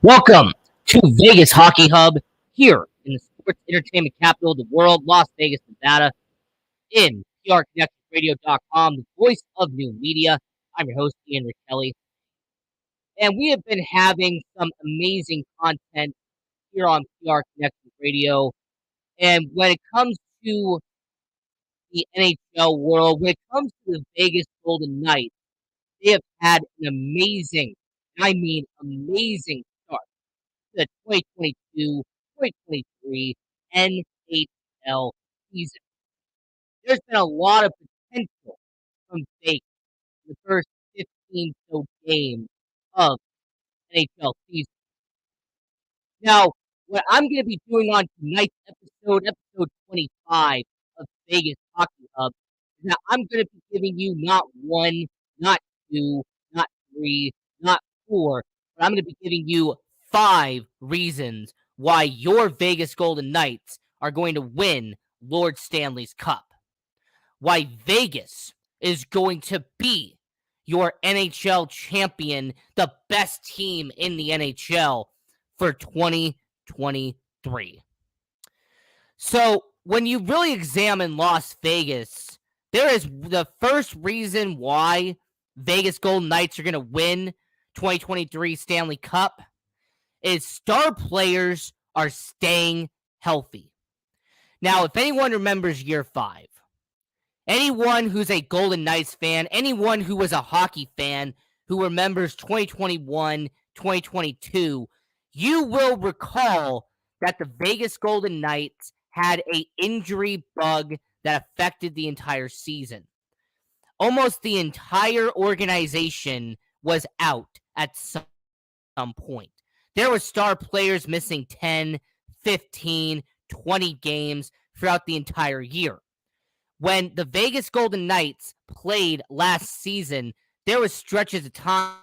Welcome to Vegas Hockey Hub here in the sports entertainment capital of the world, Las Vegas, Nevada, in PRConnectionRadio.com, the voice of new media. I'm your host, Ian Rickelli, and we have been having some amazing content here on PR Connection Radio. And when it comes to the NHL world, when it comes to the Vegas Golden Knights, they have had an amazing, I mean amazing start the 2022-2023 NHL season. There's been a lot of potential from Vegas in the first 15 so games of NHL season. Now, what I'm going to be doing on tonight's episode 25 of Vegas Hockey Hub, is that I'm going to be giving you not one, not two, not three, not four, but I'm going to be giving you 5 reasons why your Vegas Golden Knights are going to win Lord Stanley's Cup. Why Vegas is going to be your NHL champion, the best team in the NHL for 2023. So, when you really examine Las Vegas, there is the first reason why Vegas Golden Knights are going to win 2023 Stanley Cup is star players are staying healthy. Now, if anyone remembers year 5, anyone who's a Golden Knights fan, anyone who was a hockey fan who remembers 2021, 2022, you will recall that the Vegas Golden Knights had an injury bug that affected the entire season. Almost the entire organization was out at some point. There were star players missing 10, 15, 20 games throughout the entire year. When the Vegas Golden Knights played last season, there were stretches of time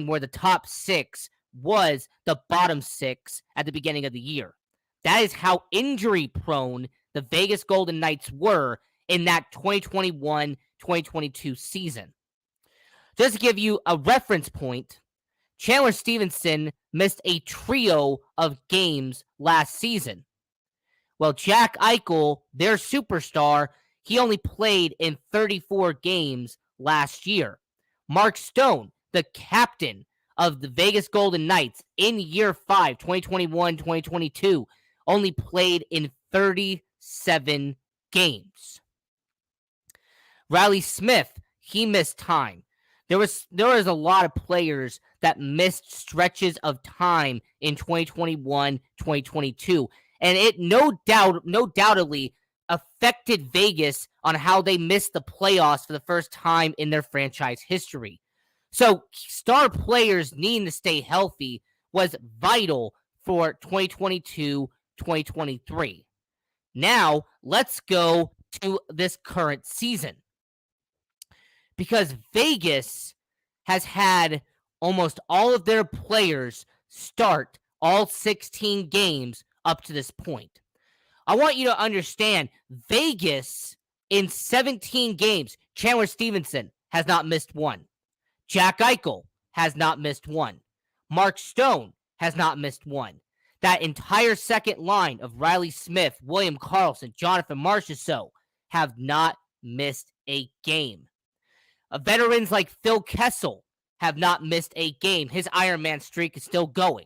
where the top 6 was the bottom 6 at the beginning of the year. That is how injury prone the Vegas Golden Knights were in that 2021-2022 season. Just to give you a reference point, Chandler Stevenson missed a trio of games last season. Well, Jack Eichel, their superstar, he only played in 34 games last year. Mark Stone, the captain of the Vegas Golden Knights in year 5, 2021-2022, only played in 37 games. Riley Smith, he missed time. There was a lot of players that missed stretches of time in 2021, 2022. And it no doubtedly affected Vegas on how they missed the playoffs for the first time in their franchise history. So star players needing to stay healthy was vital for 2022, 2023. Now, let's go to this current season. Because Vegas has had almost all of their players start all 16 games up to this point. I want you to understand, Vegas in 17 games, Chandler Stevenson has not missed one. Jack Eichel has not missed one. Mark Stone has not missed one. That entire second line of Riley Smith, William Karlsson, Jonathan Marchessault have not missed a game. Veterans like Phil Kessel have not missed a game. His Ironman streak is still going.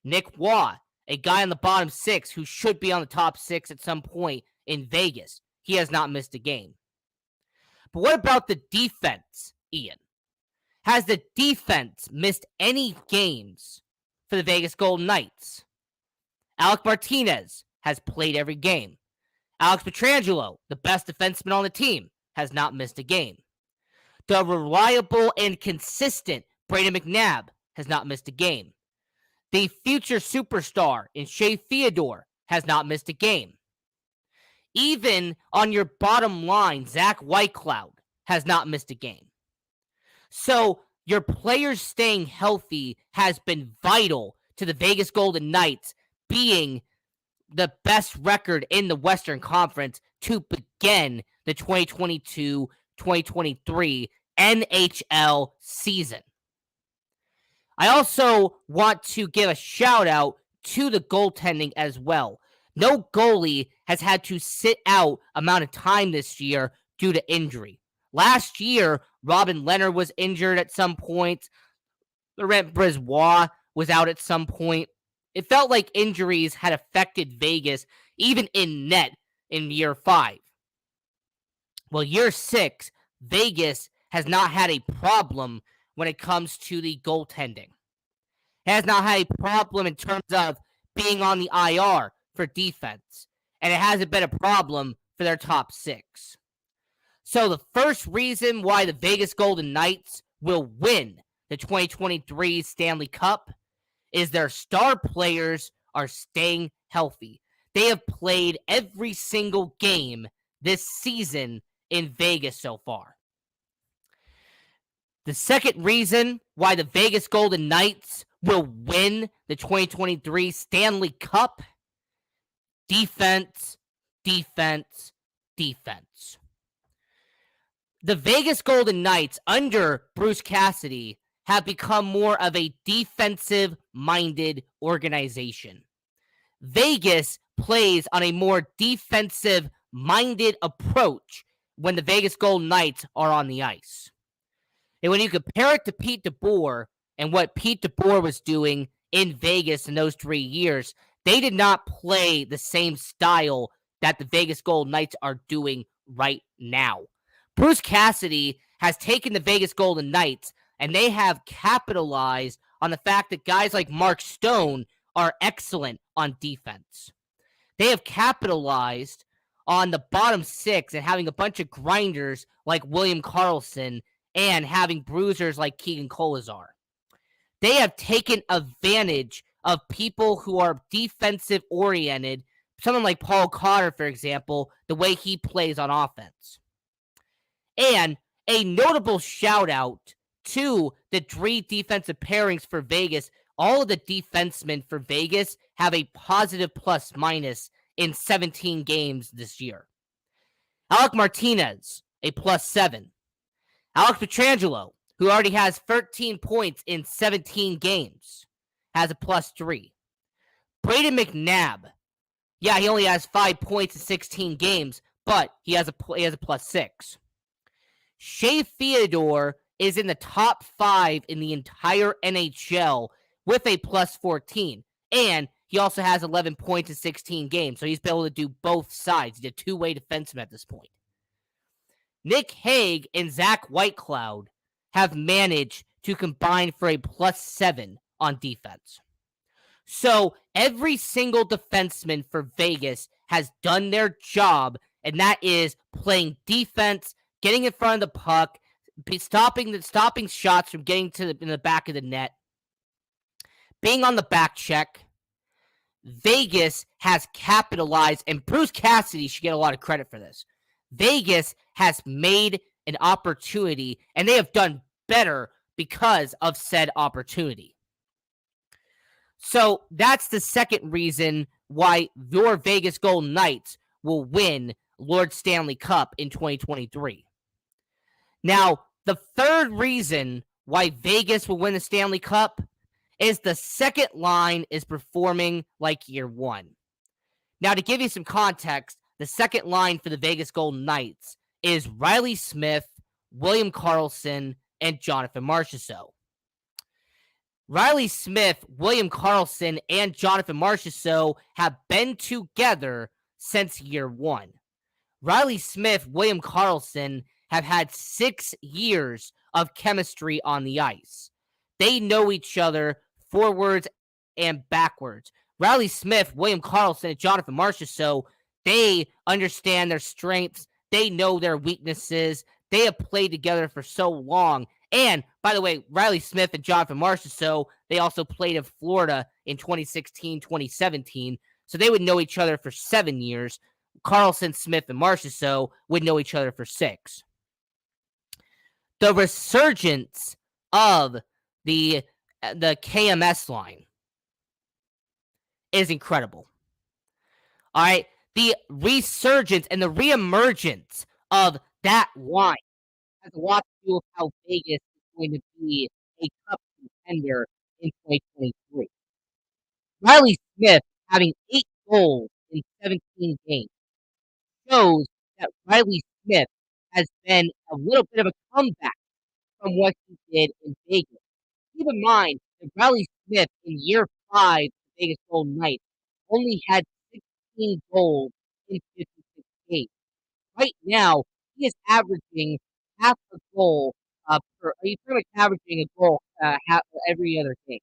Nick Waugh, a guy on the bottom 6 who should be on the top 6 at some point in Vegas, he has not missed a game. But what about the defense, Ian? Has the defense missed any games for the Vegas Golden Knights? Alec Martinez has played every game. Alex Pietrangelo, the best defenseman on the team, has not missed a game. The reliable and consistent Brayden McNabb has not missed a game. The future superstar in Shea Theodore has not missed a game. Even on your bottom line, Zach Whitecloud has not missed a game. So your players staying healthy has been vital to the Vegas Golden Knights being the best record in the Western Conference to begin the 2022-2023 NHL season. I also want to give a shout out to the goaltending as well. No goalie has had to sit out amount of time this year due to injury. Last year, Robin Leonard was injured at some point. Laurent Brossoit was out at some point. It felt like injuries had affected Vegas, even in net in year 5. Well, year 6, Vegas has not had a problem when it comes to the goaltending. It has not had a problem in terms of being on the IR for defense, and it hasn't been a problem for their top 6. So the first reason why the Vegas Golden Knights will win the 2023 Stanley Cup is their star players are staying healthy. They have played every single game this season in Vegas so far. The second reason why the Vegas Golden Knights will win the 2023 Stanley Cup: defense, defense, defense. The Vegas Golden Knights under Bruce Cassidy have become more of a defensive-minded organization. Vegas plays on a more defensive-minded approach when the Vegas Golden Knights are on the ice. And when you compare it to Pete DeBoer and what Pete DeBoer was doing in Vegas in those 3 years, they did not play the same style that the Vegas Golden Knights are doing right now. Bruce Cassidy has taken the Vegas Golden Knights and they have capitalized on the fact that guys like Mark Stone are excellent on defense. They have capitalized on the bottom 6 and having a bunch of grinders like William Karlsson and having bruisers like Keegan Kolesar. They have taken advantage of people who are defensive-oriented, someone like Paul Cotter, for example, the way he plays on offense. And a notable shout-out to the 3 defensive pairings for Vegas. All of the defensemen for Vegas have a positive plus-minus in 17 games this year. Alec Martinez, a +7. Alex Pietrangelo, who already has 13 points in 17 games, has a +3. Brayden McNabb, yeah, he only has 5 points in 16 games, but he has a +6. Shea Theodore is in the top 5 in the entire NHL with a +14, and he also has 11 points in 16 games, so he's been able to do both sides. He's a two-way defenseman at this point. Nick Hague and Zach Whitecloud have managed to combine for a +7 on defense. So every single defenseman for Vegas has done their job, and that is playing defense, getting in front of the puck, stopping shots from getting in the back of the net, being on the back check. Vegas has capitalized, and Bruce Cassidy should get a lot of credit for this. Vegas has made an opportunity, and they have done better because of said opportunity. So that's the second reason why your Vegas Golden Knights will win Lord Stanley Cup in 2023. Now, the third reason why Vegas will win the Stanley Cup is the second line is performing like year 1. Now, to give you some context, the second line for the Vegas Golden Knights is Riley Smith, William Karlsson, and Jonathan Marchessault. Riley Smith, William Karlsson, and Jonathan Marchessault have been together since year 1. Riley Smith, William Karlsson have had 6 years of chemistry on the ice. They know each other forwards and backwards. Riley Smith, William Karlsson, and Jonathan Marchessault, they understand their strengths. They know their weaknesses. they have played together for so long. And by the way, Riley Smith and Jonathan Marchessault, they also played in Florida in 2016, 2017. So they would know each other for 7 years. Carlson, Smith, and Marchessault would know each other for 6. The resurgence of the KMS line is incredible. All right. The resurgence and the reemergence of that line has a lot to do with how Vegas is going to be a cup contender in 2023. Riley Smith having 8 goals in 17 games shows that Riley Smith has been a little bit of a comeback from what he did in Vegas. Keep in mind that Riley Smith in year 5 of the Vegas Golden Knights only had 16 goals in 56 games. Right now, he is averaging half a goal he's pretty much averaging a goal every other game.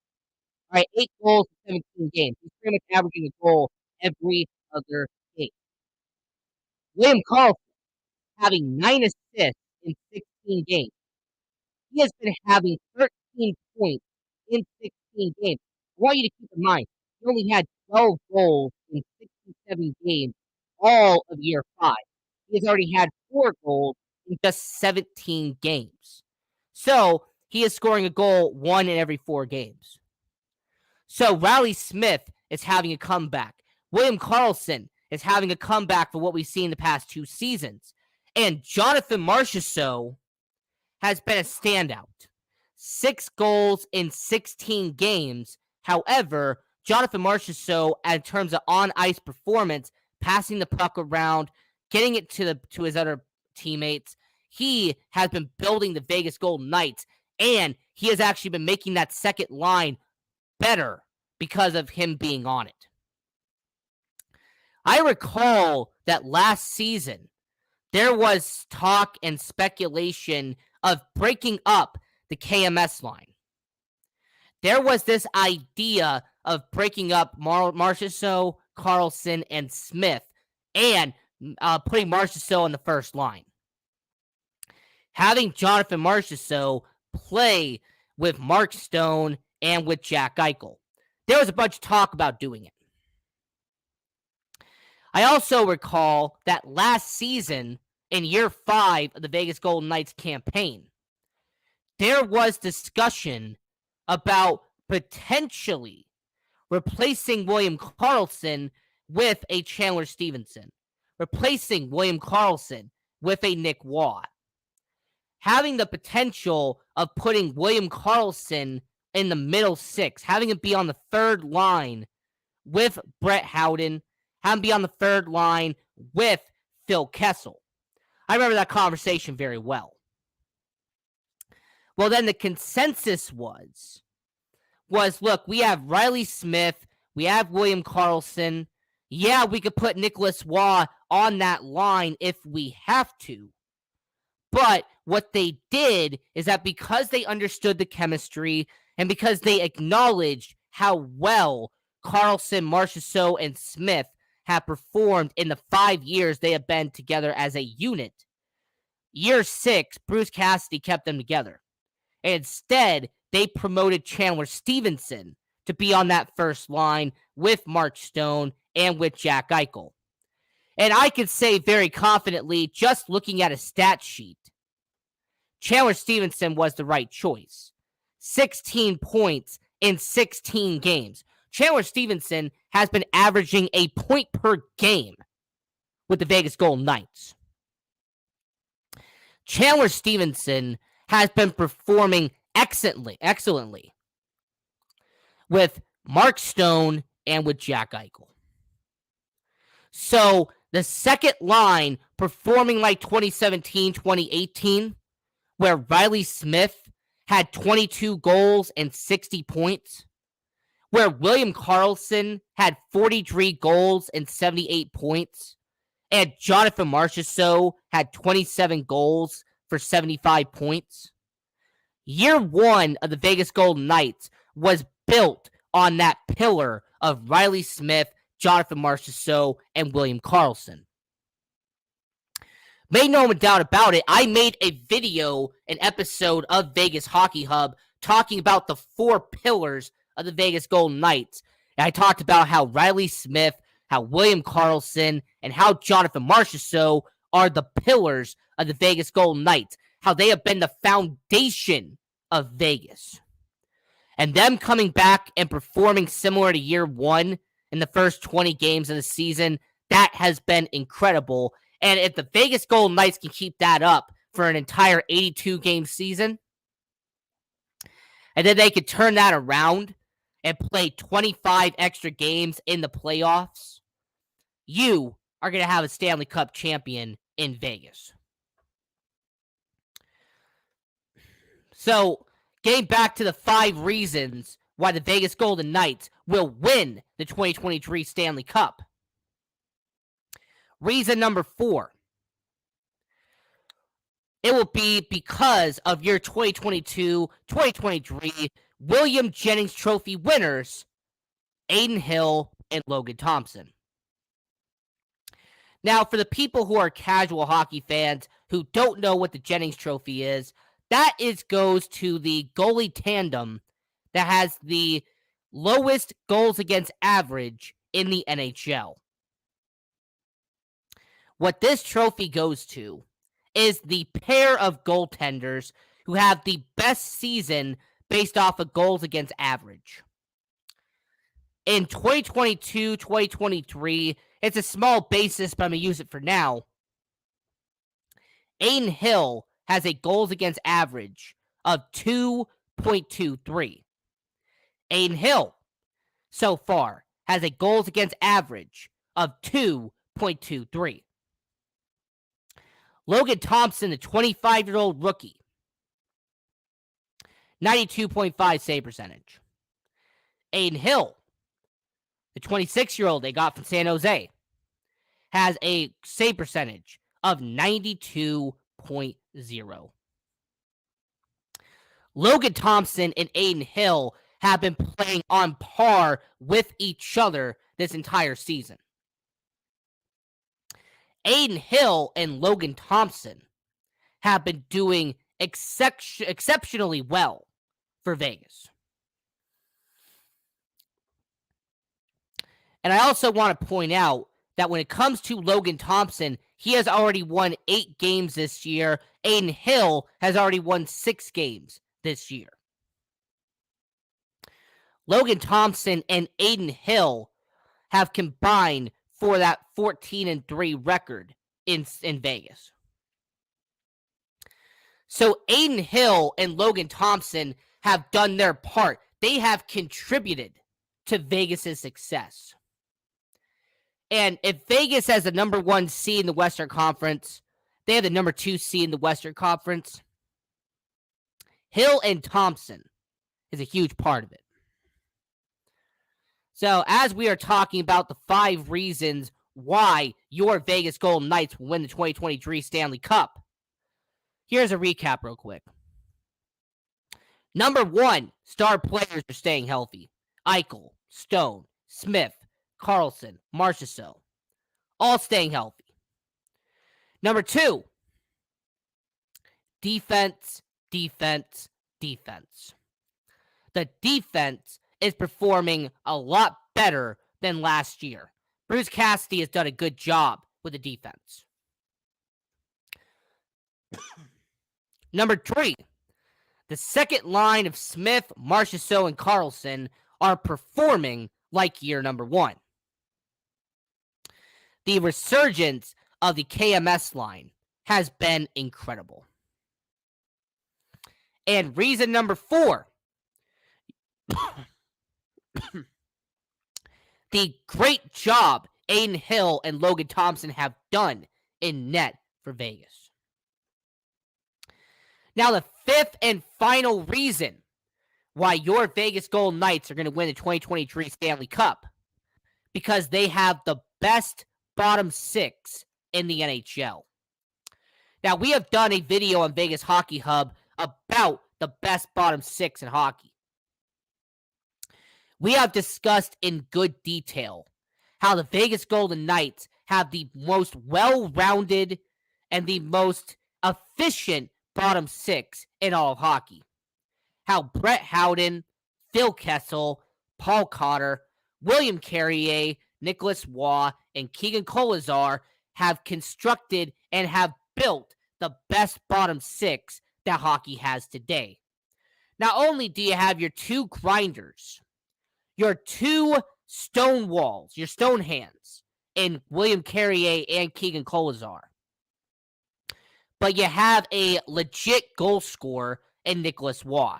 All right, 8 goals in 17 games. He's pretty much averaging a goal every other game. William Karlsson having 9 assists in 16 games. He has been having 13 points in 16 games. I want you to keep in mind, he only had 12 goals in 67 games all of year 5. He has already had 4 goals in just 17 games. So he is scoring a goal 1 in every 4 games. So Riley Smith is having a comeback. William Karlsson is having a comeback for what we've seen in the past 2 seasons. And Jonathan Marchessault has been a standout. 6 goals in 16 games. However, Jonathan Marchessault, in terms of on-ice performance, passing the puck around, getting it to his other teammates, he has been building the Vegas Golden Knights, and he has actually been making that second line better because of him being on it. I recall that last season, there was talk and speculation of breaking up the KMS line. There was this idea of breaking up Marchessault, Karlsson, and Smith, and putting Marchessault on the first line. Having Jonathan Marchessault play with Mark Stone and with Jack Eichel. There was a bunch of talk about doing it. I also recall that last season, in year 5 of the Vegas Golden Knights campaign, there was discussion about potentially replacing William Karlsson with a Chandler Stevenson, replacing William Karlsson with a Nick Waugh, having the potential of putting William Karlsson in the middle 6, having him be on the third line with Brett Howden, having him be on the third line with Phil Kessel. I remember that conversation very well. Well, then the consensus was, look, we have Riley Smith, we have William Karlsson. Yeah, we could put Nicholas Waugh on that line if we have to. But what they did is that because they understood the chemistry and because they acknowledged how well Karlsson, Marchessault, and Smith have performed in the 5 years they have been together as a unit, year 6, Bruce Cassidy kept them together. And instead, they promoted Chandler Stevenson to be on that first line with Mark Stone and with Jack Eichel. And I could say very confidently, just looking at a stat sheet, Chandler Stevenson was the right choice. 16 points in 16 games. Chandler Stevenson has been averaging a point per game with the Vegas Golden Knights. Chandler Stevenson has been performing excellently with Mark Stone and with Jack Eichel. So the second line performing like 2017, 2018, where Riley Smith had 22 goals and 60 points, where William Karlsson had 43 goals and 78 points, and Jonathan Marchessault had 27 goals for 75 points. Year 1 of the Vegas Golden Knights was built on that pillar of Riley Smith, Jonathan Marchessault, and William Karlsson. Made no doubt about it, I made a video, an episode of Vegas Hockey Hub, talking about the 4 pillars of the Vegas Golden Knights. And I talked about how Riley Smith, how William Karlsson, and how Jonathan Marchessault are the pillars of the Vegas Golden Knights, how they have been the foundation of Vegas. And them coming back and performing similar to year one in the first 20 games of the season, that has been incredible. And if the Vegas Golden Knights can keep that up for an entire 82-game season, and then they could turn that around and play 25 extra games in the playoffs, you are going to have a Stanley Cup champion in Vegas. So, getting back to the 5 reasons why the Vegas Golden Knights will win the 2023 Stanley Cup. Reason number 4. It will be because of your 2022-2023 William Jennings Trophy winners, Adin Hill and Logan Thompson. Now, for the people who are casual hockey fans who don't know what the Jennings Trophy is, that goes to the goalie tandem that has the lowest goals against average in the NHL. What this trophy goes to is the pair of goaltenders who have the best season based off of goals against average. In 2022-2023, it's a small basis, but I'm going to use it for now. Adin Hill has a goals against average of 2.23. Adin Hill, so far, has a goals against average of 2.23. Logan Thompson, the 25-year-old rookie, 92.5 save percentage. Adin Hill, the 26-year-old they got from San Jose, has a save percentage of 92.0. Logan Thompson and Adin Hill have been playing on par with each other this entire season. Adin Hill and Logan Thompson have been doing exceptionally well for Vegas. And I also want to point out that when it comes to Logan Thompson, he has already won 8 games this year. Adin Hill has already won 6 games this year. Logan Thompson and Adin Hill have combined for that 14-3 record in Vegas. So Adin Hill and Logan Thompson have done their part. They have contributed to Vegas' success. And if Vegas has the number 1 seed in the Western Conference, they have the number 2 seed in the Western Conference. Hill and Thompson is a huge part of it. So as we are talking about the 5 reasons why your Vegas Golden Knights will win the 2023 Stanley Cup, here's a recap real quick. Number 1, star players are staying healthy. Eichel, Stone, Smith, Karlsson, Marchessault, all staying healthy. Number 2, defense. The defense is performing a lot better than last year. Bruce Cassidy has done a good job with the defense. Number 3, the second line of Smith, Marchessault, and Karlsson are performing like year number 1. The resurgence of the KMS line has been incredible. And reason number 4, the great job Adin Hill and Logan Thompson have done in net for Vegas. Now, the 5th and final reason why your Vegas Golden Knights are going to win the 2023 Stanley Cup, because they have the best bottom 6 in the NHL. Now, we have done a video on Vegas Hockey Hub about the best bottom 6 in hockey. We have discussed in good detail how the Vegas Golden Knights have the most well-rounded and the most efficient bottom six in all of hockey. How Brett Howden, Phil Kessel, Paul Cotter, William Carrier, Nicholas Waugh, and Keegan Kolesar have constructed and have built the best bottom six that hockey has today. Not only do you have your two grinders, your two stone walls, your stone hands in William Carrier and Keegan Kolesar, but you have a legit goal scorer in Nicholas Waugh.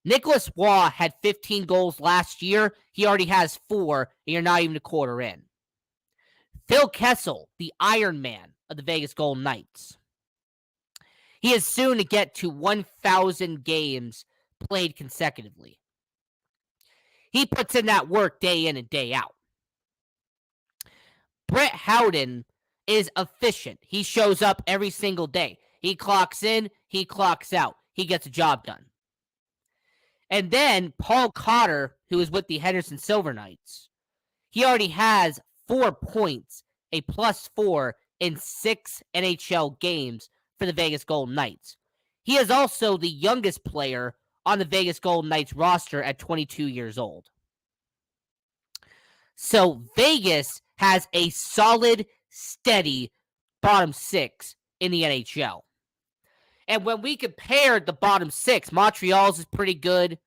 Nicholas Waugh had 15 goals last year. He already has 4, and you're not even a quarter in. Phil Kessel, the Iron Man of the Vegas Golden Knights. He is soon to get to 1,000 games played consecutively. He puts in that work day in and day out. Brett Howden is efficient. He shows up every single day. He clocks in, he clocks out. He gets a job done. And then Paul Cotter, who is with the Henderson Silver Knights, he already has 4 points, a +4 in 6 NHL games for the Vegas Golden Knights. He is also the youngest player on the Vegas Golden Knights roster at 22 years old. So Vegas has a solid, steady bottom six in the NHL. And when we compare the bottom six, Montreal's is pretty good.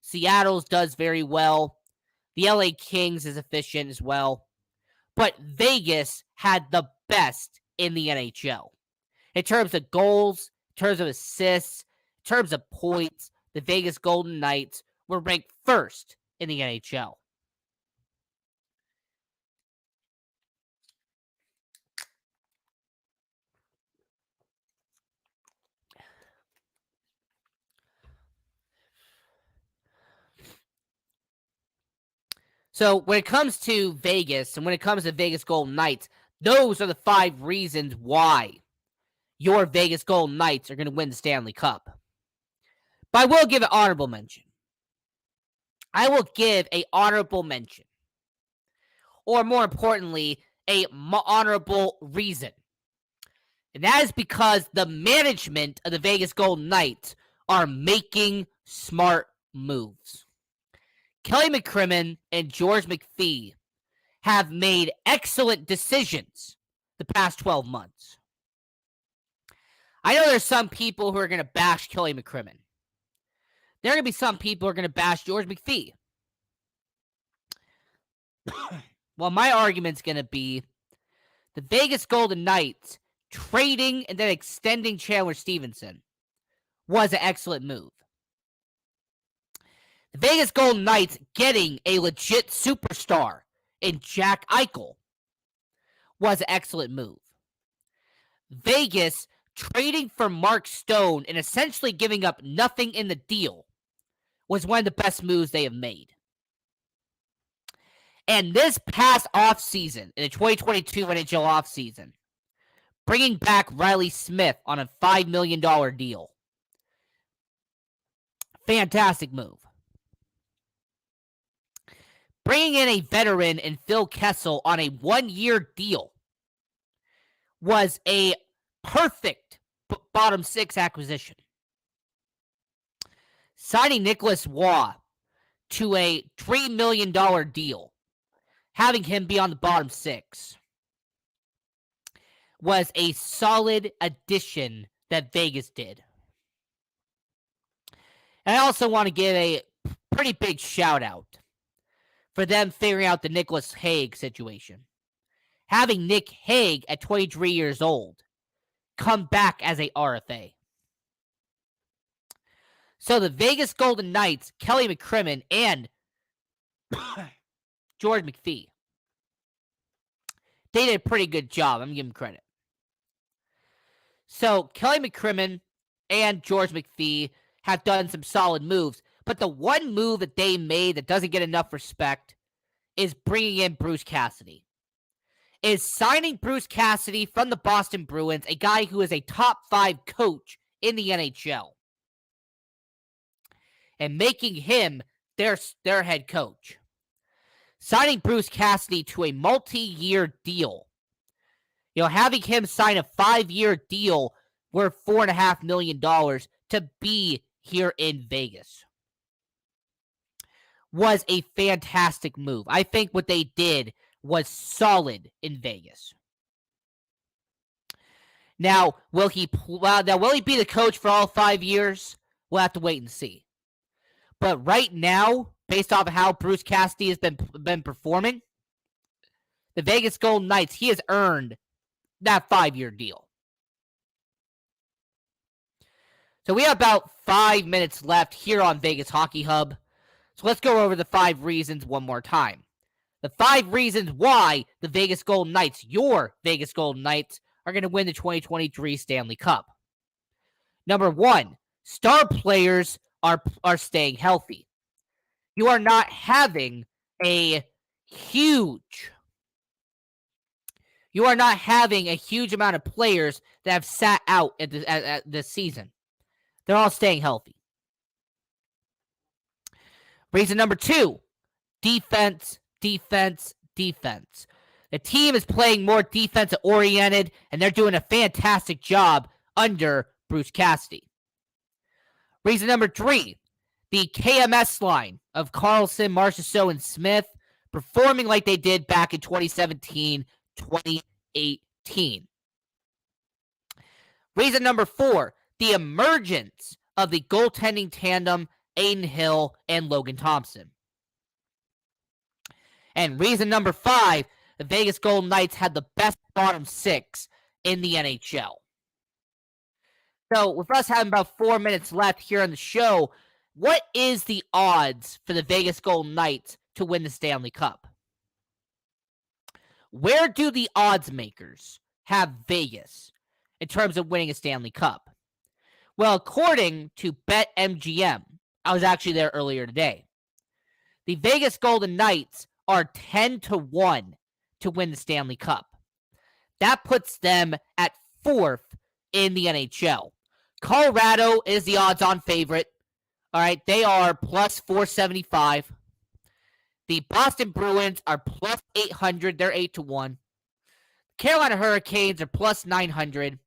Seattle's does very well. The LA Kings is efficient as well. But Vegas had the best in the NHL. In terms of goals, in terms of assists, in terms of points, the Vegas Golden Knights were ranked first in the NHL. So when it comes to Vegas and when it comes to Vegas Golden Knights, those are the 5 reasons why your Vegas Golden Knights are going to win the Stanley Cup. But I will give an honorable mention. I will give an honorable mention. Or more importantly, a honorable reason. And that is because the management of the Vegas Golden Knights are making smart moves. Kelly McCrimmon and George McPhee have made excellent decisions the past 12 months. I know there's some people who are going to bash Kelly McCrimmon. There are going to be some people who are going to bash George McPhee. Well, my argument's going to be the Vegas Golden Knights trading and then extending Chandler Stevenson was an excellent move. The Vegas Golden Knights getting a legit superstar in Jack Eichel was an excellent move. Vegas trading for Mark Stone and essentially giving up nothing in the deal was one of the best moves they have made. And this past offseason, in the 2022 NHL offseason, bringing back Riley Smith on a $5 million deal. Fantastic move. Bringing in a veteran in Phil Kessel on a 1-year deal was a perfect bottom six acquisition. Signing Nicholas Waugh to a $3 million deal, having him be on the bottom six, was a solid addition that Vegas did. And I also want to give a pretty big shout out for them figuring out the Nicholas Hague situation. Having Nick Hague at 23 years old come back as a RFA. So the Vegas Golden Knights, Kelly McCrimmon, and George McPhee, they did a pretty good job. I'm giving them credit. So Kelly McCrimmon and George McPhee have done some solid moves. But the one move that they made that doesn't get enough respect is bringing in Bruce Cassidy. Is signing Bruce Cassidy from the Boston Bruins, a guy who is a top 5 coach in the NHL, and making him their head coach. Signing Bruce Cassidy to a multi-year deal. Having him sign a 5-year deal worth $4.5 million to be here in Vegas was a fantastic move. I think what they did was solid in Vegas. Now, will he be the coach for all 5 years? We'll have to wait and see. But right now, based off of how Bruce Cassidy has been performing, the Vegas Golden Knights, he has earned that 5-year deal. So we have about 5 minutes left here on Vegas Hockey Hub. So let's go over the 5 reasons one more time. The 5 reasons why the Vegas Golden Knights, your Vegas Golden Knights, are going to win the 2023 Stanley Cup. Number 1, star players are staying healthy. You are not having a huge amount of players that have sat out at this season. They're all staying healthy. Reason number 2, defense. The team is playing more defensive-oriented, and they're doing a fantastic job under Bruce Cassidy. Reason number 3, the KMS line of Carlson, Marchessault, and Smith performing like they did back in 2017, 2018. Reason number 4, the emergence of the goaltending tandem, Adin Hill and Logan Thompson. And reason number 5, the Vegas Golden Knights had the best bottom 6 in the NHL. So with us having about 4 minutes left here on the show, what is the odds for the Vegas Golden Knights to win the Stanley Cup? Where do the odds makers have Vegas in terms of winning a Stanley Cup? Well, according to BetMGM, I was actually there earlier today, the Vegas Golden Knights are 10-1 to win the Stanley Cup. That puts them at 4th in the NHL. Colorado is the odds-on favorite. All right, they are plus 475. The Boston Bruins are plus 800. They're 8-1. Carolina Hurricanes are plus 900.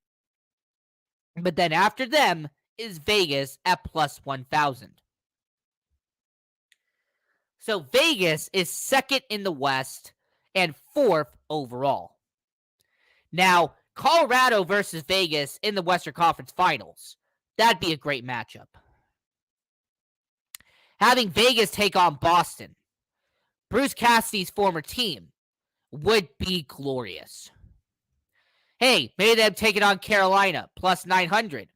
But then after them is Vegas at plus 1,000. So Vegas is 2nd in the West and 4th overall. Now, Colorado versus Vegas in the Western Conference Finals. That'd be a great matchup. Having Vegas take on Boston, Bruce Cassidy's former team, would be glorious. Hey, maybe they'd take it on Carolina, plus 900.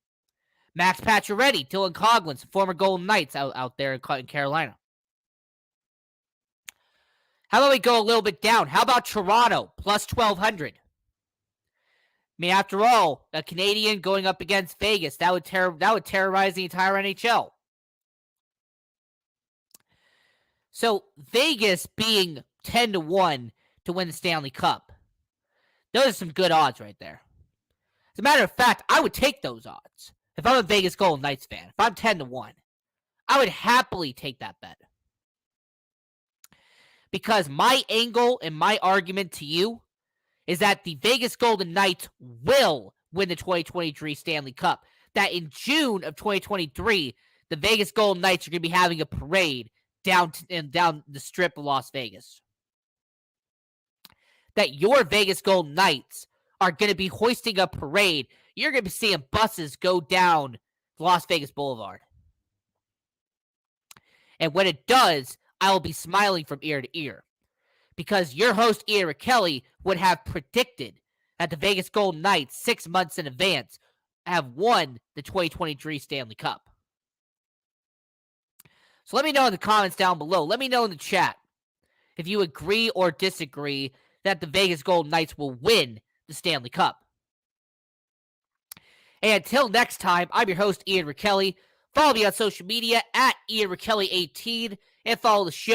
Max Pacioretty, Dylan Coghlan, former Golden Knights out there in Carolina. How about we go a little bit down? How about Toronto, plus 1,200? I mean, after all, a Canadian going up against Vegas, that would terrorize the entire NHL. So Vegas being 10-1 to win the Stanley Cup. Those are some good odds right there. As a matter of fact, I would take those odds. If I'm a Vegas Golden Knights fan, if I'm 10-1, I would happily take that bet. Because my angle and my argument to you is that the Vegas Golden Knights will win the 2023 Stanley Cup. That in June of 2023, the Vegas Golden Knights are going to be having a parade down the strip of Las Vegas. That your Vegas Golden Knights are going to be hoisting a parade. You're going to be seeing buses go down Las Vegas Boulevard. And when it does, I will be smiling from ear to ear. Because your host, Ian Kelly, would have predicted that the Vegas Golden Knights, 6 months in advance, have won the 2023 Stanley Cup. So let me know in the comments down below. Let me know in the chat if you agree or disagree that the Vegas Golden Knights will win the Stanley Cup. And until next time, I'm your host, Ian Kelly. Follow me on social media at Ian Kelly 18 and follow the show